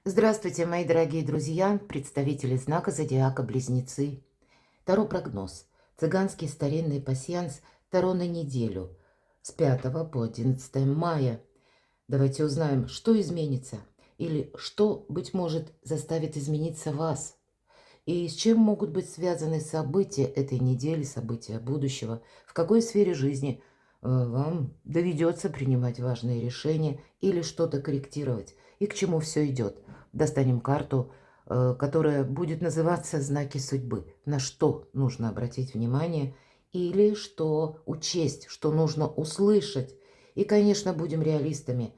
Здравствуйте, мои дорогие друзья, представители знака зодиака Близнецы. Таро-прогноз. Цыганский старинный пасьянс Таро на неделю с 5 по 11 мая. Давайте узнаем, что изменится или что, быть может, заставит измениться вас. И с чем могут быть связаны события этой недели, события будущего, в какой сфере жизни вам доведется принимать важные решения или что-то корректировать, и к чему все идет. Достанем карту, которая будет называться «Знаки судьбы». На что нужно обратить внимание или что учесть, что нужно услышать. И, конечно, будем реалистами.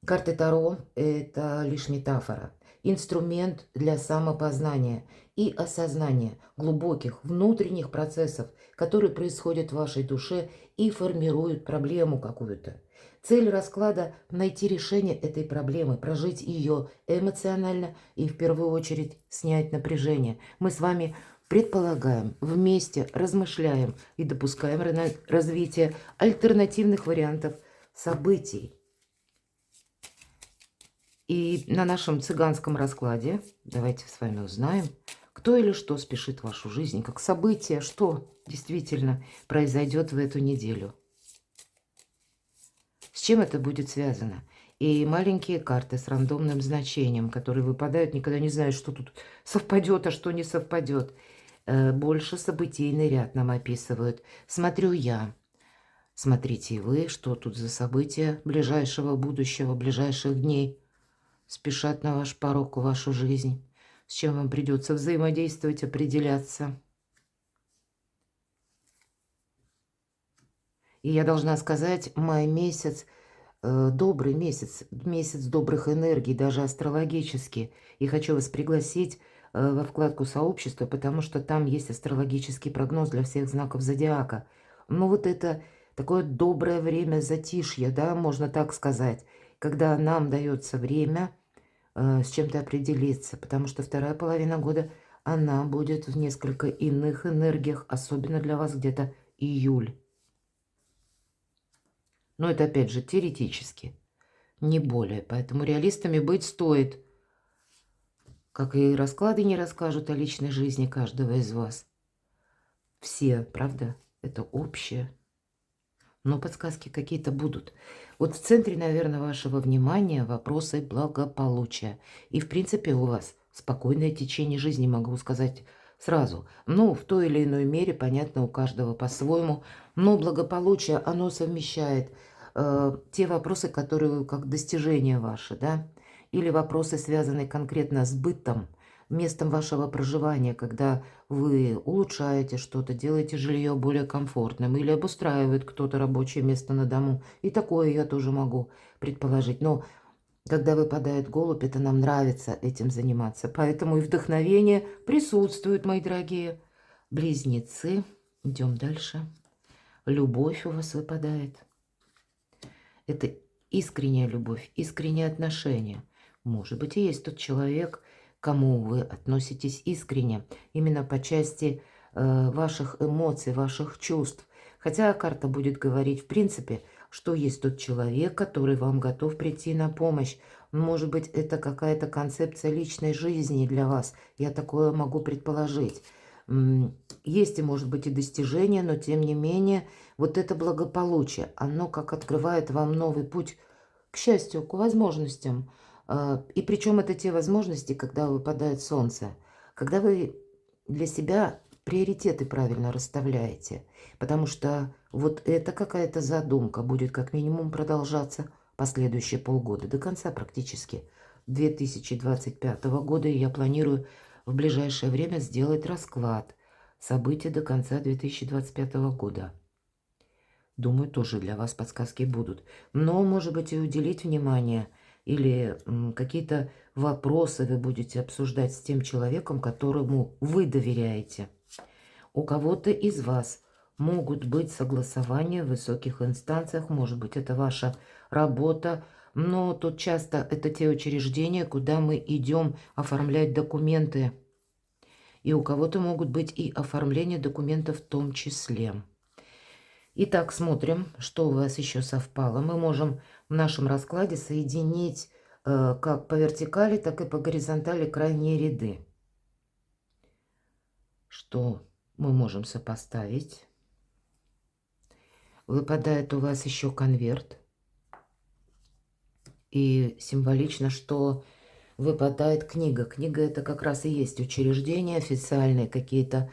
Карты Таро– это лишь метафора, инструмент для самопознания и осознания глубоких внутренних процессов, которые происходят в вашей душе и формируют проблему какую-то. Цель расклада– найти решение этой проблемы, прожить ее эмоционально и в первую очередь снять напряжение. Мы с вами предполагаем, вместе размышляем и допускаем развитие альтернативных вариантов событий. И на нашем цыганском раскладе давайте с вами узнаем, кто или что спешит в вашу жизнь, как событие, что действительно произойдет в эту неделю. С чем это будет связано? И маленькие карты с рандомным значением, которые выпадают, никогда не знаешь, что тут совпадет, а что не совпадет. Больше событийный ряд нам описывают. Смотрю я. Смотрите и вы, что тут за события ближайшего будущего, ближайших дней спешат на ваш порог, в вашу жизнь, с чем вам придется взаимодействовать, определяться. И я должна сказать, май месяц, добрый месяц, месяц добрых энергий, даже астрологически. И хочу вас пригласить во вкладку сообщества, потому что там есть астрологический прогноз для всех знаков зодиака. Ну вот это такое доброе время затишья, да, можно так сказать, когда нам дается время с чем-то определиться, потому что вторая половина года, она будет в несколько иных энергиях, особенно для вас где-то июль. Но это опять же теоретически, не более. Поэтому реалистами быть стоит. Как и расклады не расскажут о личной жизни каждого из вас. Все, правда? Это общее. Но подсказки какие-то будут. Вот в центре, наверное, вашего внимания вопросы благополучия. И, в принципе, у вас спокойное течение жизни, могу сказать сразу. Ну, в той или иной мере, понятно, у каждого по-своему. Но благополучие, оно совмещает те вопросы, которые как достижения ваши, да? Или вопросы, связанные конкретно с бытом, местом вашего проживания, когда вы улучшаете что-то, делаете жилье более комфортным или обустраивает кто-то рабочее место на дому. И такое я тоже могу предположить. Но когда выпадает голубь, это нам нравится этим заниматься. Поэтому и вдохновение присутствует, мои дорогие близнецы. Идем дальше. Любовь у вас выпадает. Это искренняя любовь, искренние отношения. Может быть, и есть тот человек, к кому вы относитесь искренне, именно по части ваших эмоций, ваших чувств. Хотя карта будет говорить, в принципе, что есть тот человек, который вам готов прийти на помощь. Может быть, это какая-то концепция личной жизни для вас. Я такое могу предположить. Есть и, может быть, и достижения, но, тем не менее, вот это благополучие, оно как открывает вам новый путь к счастью, к возможностям. И причем это те возможности, когда выпадает солнце, когда вы для себя приоритеты правильно расставляете. Потому что вот эта какая-то задумка будет как минимум продолжаться последующие полгода, до конца практически 2025 года. И я планирую в ближайшее время сделать расклад событий до конца 2025 года. Думаю, тоже для вас подсказки будут. Но, может быть, и уделить внимание или какие-то вопросы вы будете обсуждать с тем человеком, которому вы доверяете. У кого-то из вас могут быть согласования в высоких инстанциях, может быть, это ваша работа, но тут часто это те учреждения, куда мы идем оформлять документы. И у кого-то могут быть и оформление документов в том числе. Итак, смотрим, что у вас еще совпало. Мы можем в нашем раскладе соединить как по вертикали, так и по горизонтали крайние ряды. Что мы можем сопоставить? Выпадает у вас еще конверт. И символично, что выпадает книга. Книга — это как раз и есть учреждения официальные какие-то,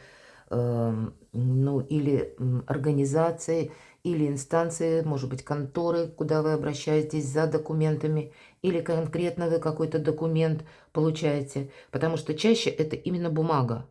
ну, или организации, или инстанции, может быть, конторы, куда вы обращаетесь за документами, или конкретно вы какой-то документ получаете, потому что чаще это именно бумага.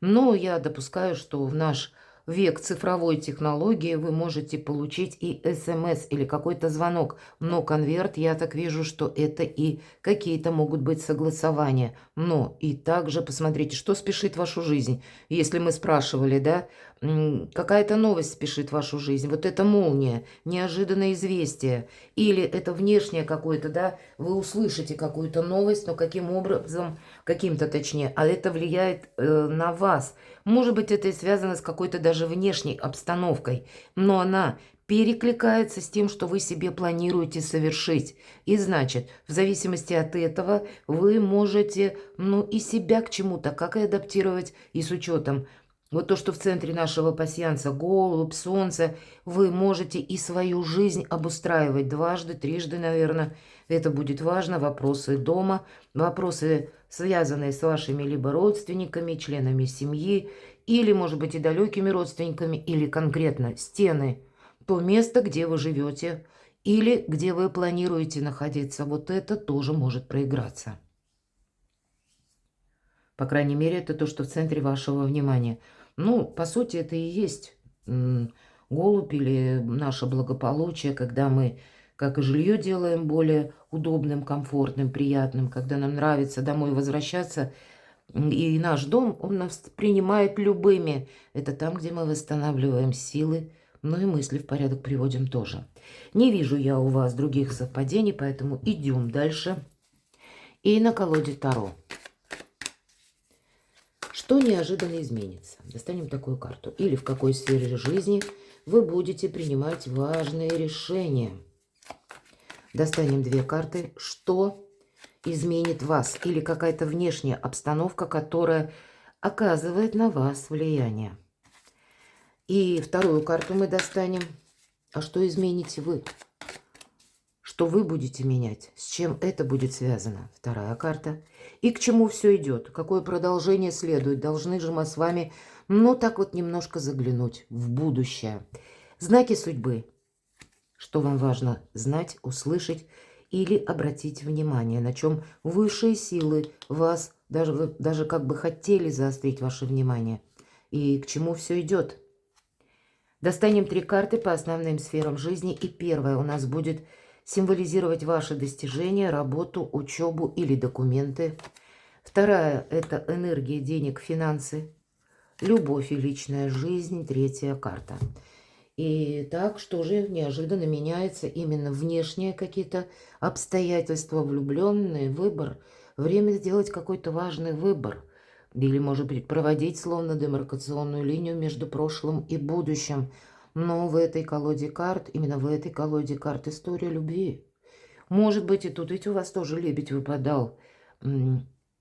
Но я допускаю, что в наш век цифровой технологии вы можете получить и СМС или какой-то звонок. Но конверт, я так вижу, что это и какие-то могут быть согласования. Но и также посмотрите, что спешит вашу жизнь. Если мы спрашивали, да, какая-то новость спешит вашу жизнь. Вот это молния, неожиданное известие. Или это внешнее какое-то, да, вы услышите какую-то новость, но каким образом, каким-то точнее, а это влияет на вас. Может быть, это и связано с какой-то даже внешней обстановкой, но она перекликается с тем, что вы себе планируете совершить. И значит, в зависимости от этого вы можете, ну, и себя к чему-то, как и адаптировать, и с учетом. Вот то, что в центре нашего пасьянса голубь, солнце, вы можете и свою жизнь обустраивать дважды, трижды, наверное. Это будет важно. Вопросы дома, вопросы, связанные с вашими либо родственниками, членами семьи, или, может быть, и далекими родственниками, или конкретно стены, то место, где вы живете, или где вы планируете находиться. Вот это тоже может проиграться. По крайней мере, это то, что в центре вашего внимания. Ну, по сути, это и есть голубь или наше благополучие, когда мы, как и жилье, делаем более удобным, комфортным, приятным, когда нам нравится домой возвращаться. И наш дом, он нас принимает любыми. Это там, где мы восстанавливаем силы, ну и мысли в порядок приводим тоже. Не вижу я у вас других совпадений, поэтому идем дальше. И на колоде Таро. Что неожиданно изменится? Достанем такую карту. Или в какой сфере жизни вы будете принимать важные решения. Достанем две карты. Что изменит вас? Или какая-то внешняя обстановка, которая оказывает на вас влияние. И вторую карту мы достанем. А что измените вы? Что вы будете менять? С чем это будет связано? Вторая карта. И к чему все идет? Какое продолжение следует? Должны же мы с вами, ну, так вот немножко заглянуть в будущее. Знаки судьбы. Что вам важно знать, услышать или обратить внимание, на чем высшие силы вас даже как бы хотели заострить ваше внимание. И к чему все идет? Достанем три карты по основным сферам жизни. И первая у нас будет символизировать ваши достижения, работу, учебу или документы. Вторая – это энергия, денег, финансы, любовь и личная жизнь. Третья карта. И так, что же неожиданно меняется именно внешние какие-то обстоятельства, влюбленные, выбор. Время сделать какой-то важный выбор. Или, может быть, проводить словно демаркационную линию между прошлым и будущим. Но в этой колоде карт, именно в этой колоде карт история любви. Может быть, и тут ведь у вас тоже лебедь выпадал.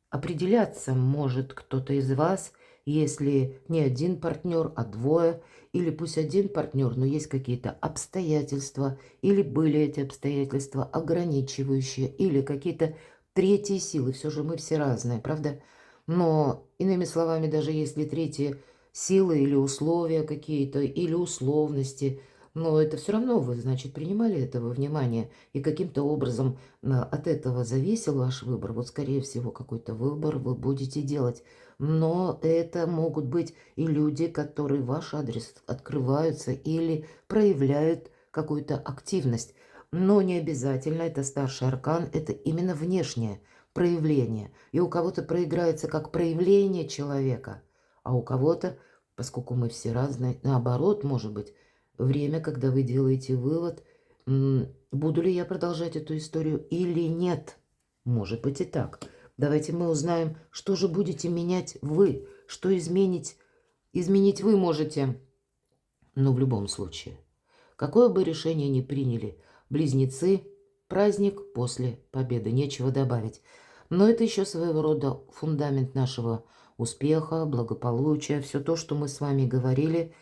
Определяться может кто-то из вас, если не один партнер, а двое, или пусть один партнер, но есть какие-то обстоятельства, или были эти обстоятельства ограничивающие, или какие-то третьи силы. Все же мы все разные, правда? Но, иными словами, даже если третьи силы или условия какие-то, или условности, но это все равно вы, значит, принимали это во внимание, и каким-то образом от этого зависел ваш выбор. Вот, скорее всего, какой-то выбор вы будете делать. Но это могут быть и люди, которые в ваш адрес открываются или проявляют какую-то активность. Но не обязательно это старший аркан, это именно внешнее проявление. И у кого-то проиграется как проявление человека, а у кого-то, поскольку мы все разные, наоборот, может быть, время, когда вы делаете вывод, буду ли я продолжать эту историю или нет. Может быть и так. Давайте мы узнаем, что же будете менять вы, что изменить вы можете. Но в любом случае, какое бы решение ни приняли близнецы, праздник после победы, нечего добавить. Но это еще своего рода фундамент нашего успеха, благополучия, все то, что мы с вами говорили.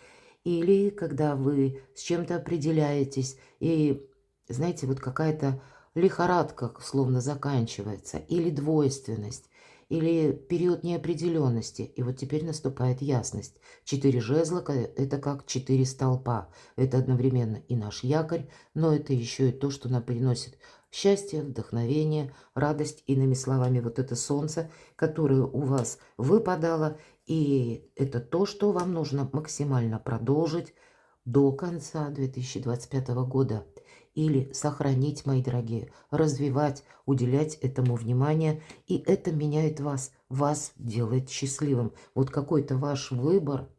Или когда вы с чем-то определяетесь, и, знаете, вот какая-то лихорадка словно заканчивается, или двойственность, или период неопределенности, и вот теперь наступает ясность. 4 жезла– это как 4 столпа. Это одновременно и наш якорь, но это еще и то, что нам приносит счастье, вдохновение, радость. Иными словами, вот это солнце, которое у вас выпадало, и это то, что вам нужно максимально продолжить до конца 2025 года. Или сохранить, мои дорогие, развивать, уделять этому внимание. И это меняет вас. Вас делает счастливым. Вот какой-то ваш выбор,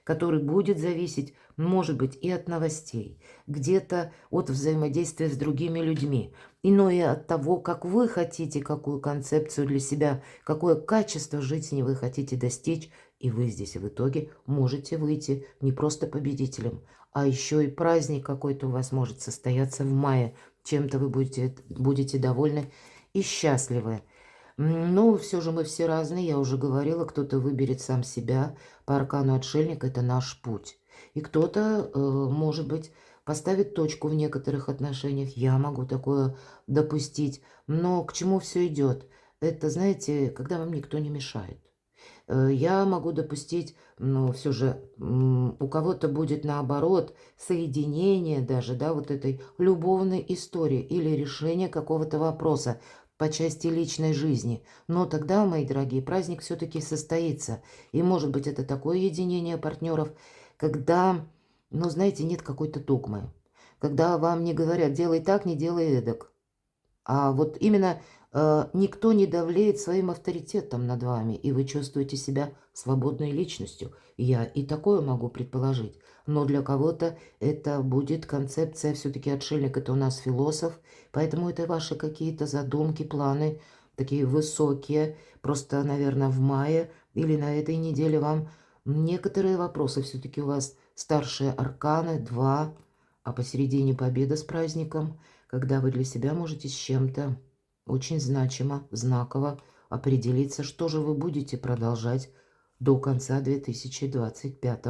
который будет зависеть, может быть, и от новостей, где-то от взаимодействия с другими людьми, иное от того, как вы хотите, какую концепцию для себя, какое качество жизни вы хотите достичь, и вы здесь в итоге можете выйти не просто победителем, а еще и праздник какой-то у вас может состояться в мае, чем-то вы будете довольны и счастливы. Ну, все же мы все разные, я уже говорила, кто-то выберет сам себя. По аркану отшельник– это наш путь. И кто-то, может быть, поставит точку в некоторых отношениях. Я могу такое допустить. Но к чему все идет? Это, знаете, когда вам никто не мешает. Я могу допустить, но все же у кого-то будет наоборот соединение даже, да, вот этой любовной истории или решение какого-то вопроса по части личной жизни. Но тогда, мои дорогие, праздник все-таки состоится. И может быть это такое единение партнеров, когда, ну знаете, нет какой-то догмы. Когда вам не говорят, делай так, не делай эдак. А вот именно никто не давлеет своим авторитетом над вами, и вы чувствуете себя свободной личностью. Я и такое могу предположить. Но для кого-то это будет концепция, все-таки отшельник это у нас философ, поэтому это ваши какие-то задумки, планы, такие высокие. Просто, наверное, в мае или на этой неделе вам некоторые вопросы, все-таки у вас старшие арканы, 2, а посередине победа с праздником, когда вы для себя можете с чем-то очень значимо, знаково определиться, что же вы будете продолжать до конца 2025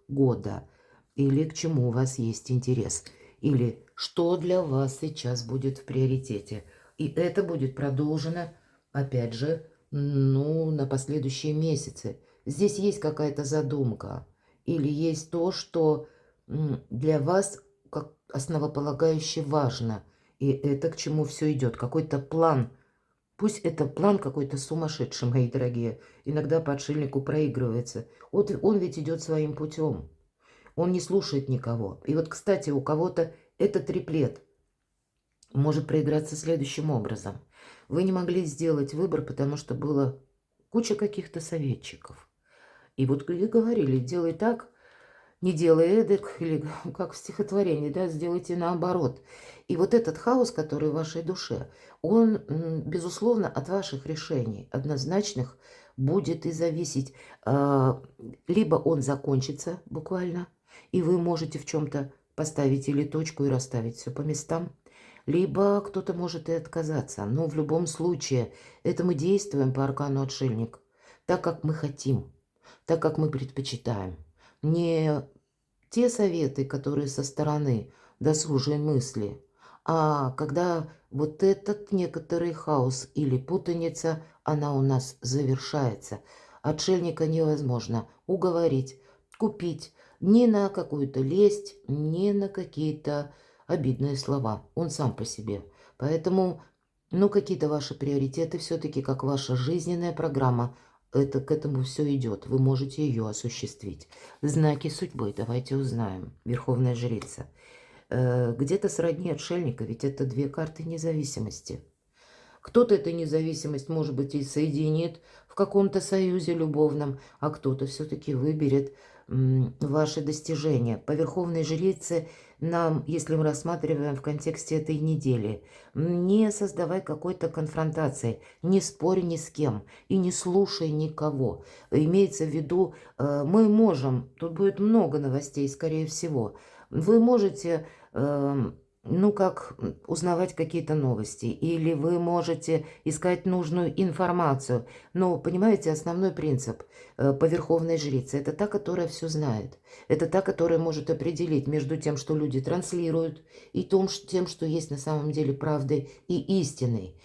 года, или к чему у вас есть интерес, или что для вас сейчас будет в приоритете. И это будет продолжено, опять же, ну, на последующие месяцы. Здесь есть какая-то задумка, или есть то, что для вас как основополагающе важно, и это к чему все идет, какой-то план. Пусть это план какой-то сумасшедший, мои дорогие. Иногда по отшельнику проигрывается. Вот он ведь идет своим путем. Он не слушает никого. И вот, кстати, у кого-то этот триплет может проиграться следующим образом. Вы не могли сделать выбор, потому что было куча каких-то советчиков. И вот вы говорили, делай так, не делай эдак, или как в стихотворении, да, сделайте наоборот. И вот этот хаос, который в вашей душе, он, безусловно, от ваших решений однозначных будет и зависеть. Либо он закончится буквально, и вы можете в чем-то поставить или точку и расставить все по местам, либо кто-то может и отказаться. Но в любом случае, это мы действуем по аркану отшельник так, как мы хотим, так, как мы предпочитаем. Не те советы, которые со стороны досужие мысли, а когда вот этот некоторый хаос или путаница, она у нас завершается. Отшельника невозможно уговорить, купить ни на какую-то лесть, ни на какие-то обидные слова. Он сам по себе. Поэтому, ну, какие-то ваши приоритеты все-таки, как ваша жизненная программа, это к этому все идет. Вы можете ее осуществить. Знаки судьбы. Давайте узнаем. Верховная жрица. Где-то сродни отшельника, ведь это 2 карты независимости. Кто-то эту независимость, может быть, и соединит в каком-то союзе любовном, а кто-то все-таки выберет ваши достижения. По Верховной Жрице нам, если мы рассматриваем в контексте этой недели, не создавай какой-то конфронтации, не спорь ни с кем и не слушай никого. Имеется в виду, мы можем, тут будет много новостей, скорее всего, вы можете ну, как узнавать какие-то новости, или вы можете искать нужную информацию. Но, понимаете, основной принцип по Верховной Жрице– это та, которая все знает. Это та, которая может определить между тем, что люди транслируют, и тем, что есть на самом деле правдой и истиной.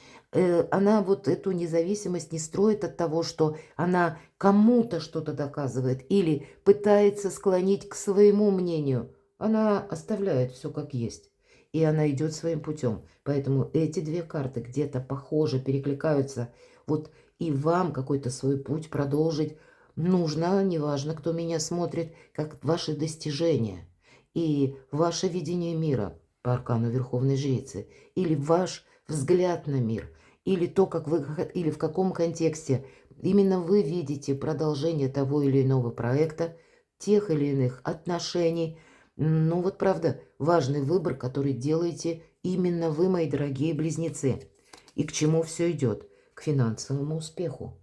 Она вот эту независимость не строит от того, что она кому-то что-то доказывает или пытается склонить к своему мнению. Она оставляет все как есть. И она идет своим путем. Поэтому эти две карты где-то похожи, перекликаются. Вот и вам какой-то свой путь продолжить нужно, неважно, кто меня смотрит, как ваши достижения и ваше видение мира по аркану Верховной Жрицы, или ваш взгляд на мир, или то, как вы, или в каком контексте именно вы видите продолжение того или иного проекта, тех или иных отношений. Ну вот правда, важный выбор, который делаете именно вы, мои дорогие близнецы. И к чему все идет? К финансовому успеху.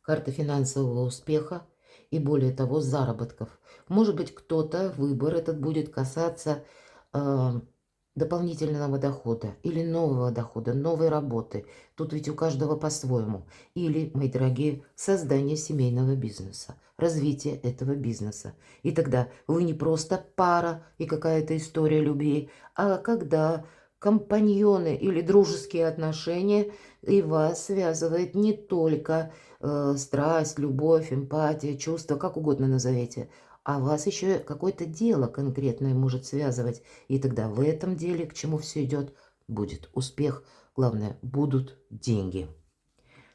Карта финансового успеха и, более того, заработков. Может быть, кто-то, выбор этот будет касаться дополнительного дохода или нового дохода, новой работы. Тут ведь у каждого по-своему. Или, мои дорогие, создание семейного бизнеса, развитие этого бизнеса. И тогда вы не просто пара и какая-то история любви, а когда компаньоны или дружеские отношения, и вас связывает не только страсть, любовь, эмпатия, чувства, как угодно назовите, а вас еще какое-то дело конкретное может связывать. И тогда в этом деле, к чему все идет, будет успех. Главное, будут деньги.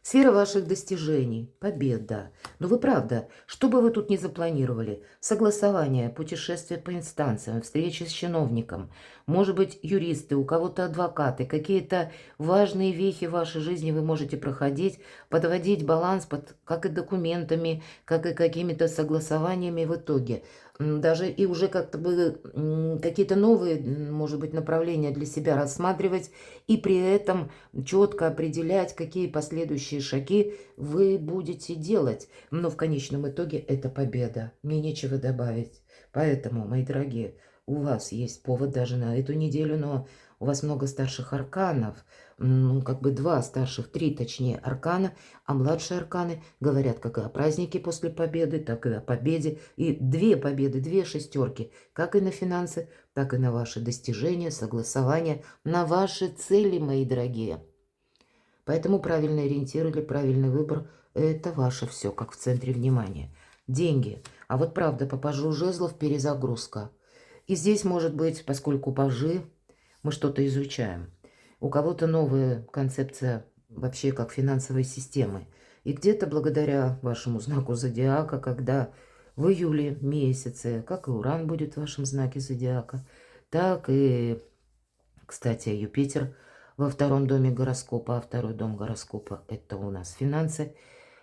Сфера ваших достижений, победа. Но вы правда, что бы вы тут ни запланировали, согласование, путешествие по инстанциям, встречи с чиновником, может быть, юристы, у кого-то адвокаты, какие-то важные вехи в вашей жизни вы можете проходить, подводить баланс под как и документами, как и какими-то согласованиями в итоге. Даже и уже как-то бы какие-то новые, может быть, направления для себя рассматривать, и при этом четко определять, какие последующие шаги вы будете делать. Но в конечном итоге это победа. Мне нечего добавить. Поэтому, мои дорогие, у вас есть повод даже на эту неделю, но у вас много старших арканов. Ну, как бы два старших, три точнее аркана, а младшие арканы говорят как и о празднике после победы, так и о победе. И две победы, две шестерки, как и на финансы, так и на ваши достижения, согласования, на ваши цели, мои дорогие. Поэтому правильный ориентир или правильный выбор– это ваше все, как в центре внимания. Деньги. А вот правда, по пажу жезлов перезагрузка. И здесь может быть, поскольку пажи, мы что-то изучаем. У кого-то новая концепция вообще как финансовой системы. И где-то благодаря вашему знаку зодиака, когда в июле месяце, как и Уран будет в вашем знаке зодиака, так и, кстати, Юпитер во втором доме гороскопа, а второй дом гороскопа– это у нас финансы.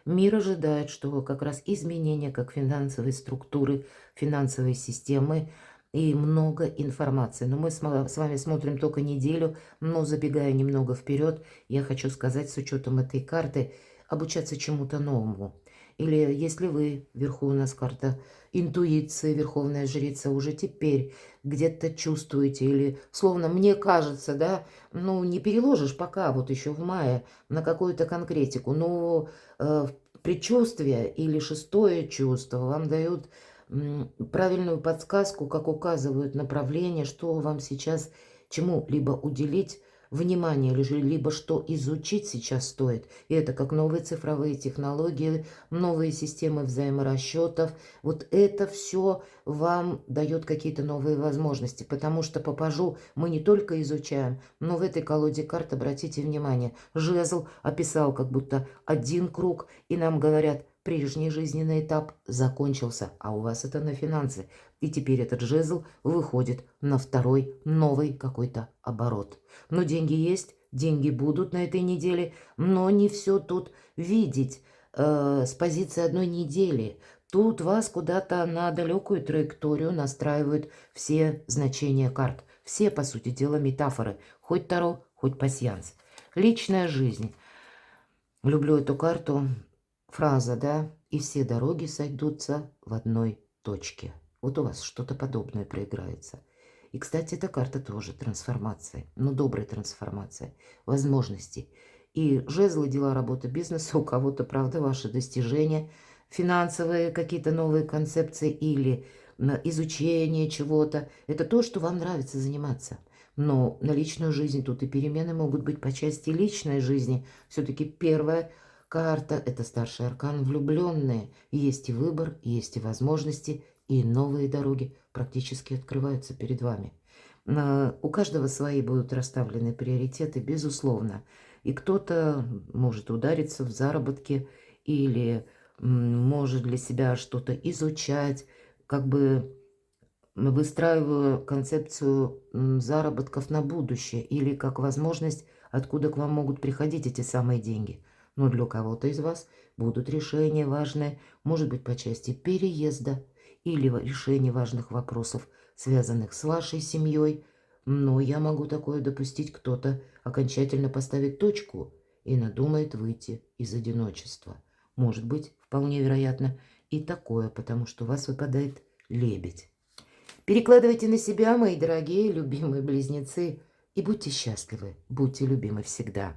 Мир ожидает, что как раз изменения как финансовой структуры, финансовой системы и много информации. Но мы с вами смотрим только неделю, но забегая немного вперед, я хочу сказать с учетом этой карты, обучаться чему-то новому. Или если вы, вверху у нас карта интуиции, Верховная Жрица, уже теперь где-то чувствуете, или словно мне кажется, да, ну не переложишь пока, вот еще в мае, на какую-то конкретику, но предчувствие или шестое чувство вам дают правильную подсказку, как указывают направление, что вам сейчас, чему либо уделить внимание, либо что изучить сейчас стоит. И это как новые цифровые технологии, новые системы взаиморасчетов. Вот это все вам дает какие-то новые возможности, потому что по пажу мы не только изучаем, но в этой колоде карт, обратите внимание, жезл описал как будто один круг, и нам говорят, прежний жизненный этап закончился, а у вас это на финансы. И теперь этот жезл выходит на второй, новый какой-то оборот. Но деньги есть, деньги будут на этой неделе, но не все тут видеть с позиции одной недели. Тут вас куда-то на далекую траекторию настраивают все значения карт. Все, по сути дела, метафоры. Хоть Таро, хоть пасьянс. Личная жизнь. Люблю эту карту. Фраза, да? И все дороги сойдутся в одной точке. Вот у вас что-то подобное проиграется. И, кстати, эта карта тоже трансформации, но добрая трансформация, возможностей. И жезлы, дела, работа, бизнес, у кого-то, правда, ваши достижения, финансовые какие-то новые концепции или изучение чего-то. Это то, что вам нравится заниматься. Но на личную жизнь тут и перемены могут быть по части личной жизни. Все-таки первая карта – это старший аркан влюбленные. Есть и выбор, есть и возможности, и новые дороги практически открываются перед вами. У каждого свои будут расставлены приоритеты, безусловно. И кто-то может удариться в заработки или может для себя что-то изучать, как бы выстраиваю концепцию заработков на будущее или как возможность, откуда к вам могут приходить эти самые деньги. Но для кого-то из вас будут решения важные, может быть, по части переезда или решения важных вопросов, связанных с вашей семьей. Но я могу такое допустить, кто-то окончательно поставит точку и надумает выйти из одиночества. Может быть, вполне вероятно, и такое, потому что у вас выпадает лебедь. Перекладывайте на себя, мои дорогие, любимые близнецы, и будьте счастливы, будьте любимы всегда.